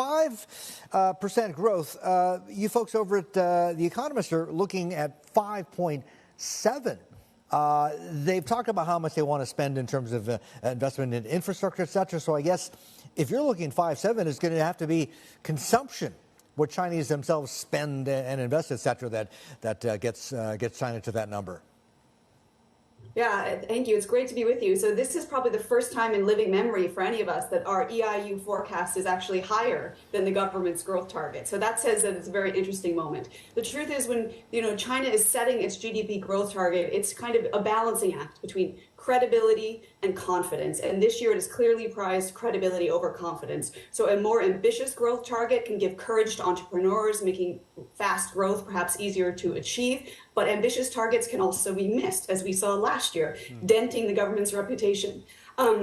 5% growth. You folks over at The Economist are looking at 5.7. They've talked about how much they want to spend in terms of investment in infrastructure, et cetera. So I guess if you're looking at 5.7, it's going to have to be consumption, what Chinese themselves spend and invest, et cetera, that gets China to that number. Yeah, thank you. It's great to be with you. So this is probably the first time in living memory for any of us that our EIU forecast is actually higher than the government's growth target. So that says that it's a very interesting moment. The truth is when, China is setting its GDP growth target, it's kind of a balancing act between credibility and confidence. And this year it has clearly prized credibility over confidence. So a more ambitious growth target can give courage to entrepreneurs, making fast growth perhaps easier to achieve. But ambitious targets can also be missed, as we saw last year, denting the government's reputation.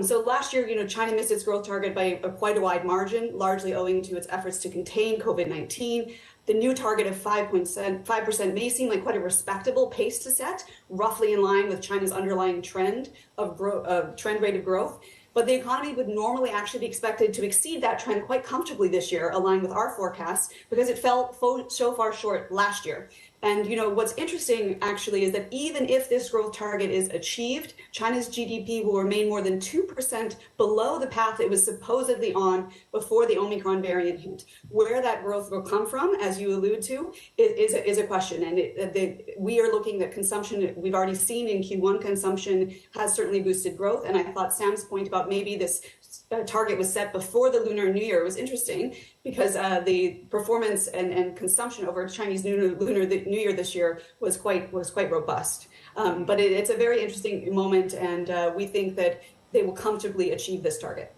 So last year, China missed its growth target by quite a wide margin, largely owing to its efforts to contain COVID-19. The new target of 5% may seem like quite a respectable pace to set, roughly in line with China's underlying trend rate of growth. But the economy would normally actually be expected to exceed that trend quite comfortably this year, aligned with our forecasts, because it fell so far short last year. And what's interesting actually is that even if this growth target is achieved, China's GDP will remain more than 2% below the path it was supposedly on before the Omicron variant hit. Where that growth will come from, as you allude to, is a question. And we are looking at consumption. We've already seen in Q1 consumption has certainly boosted growth. And I thought Sam's point about maybe this target was set before the Lunar New Year was interesting because the performance and consumption over Chinese Lunar New Year this year was quite robust. But it's a very interesting moment, and we think that they will comfortably achieve this target.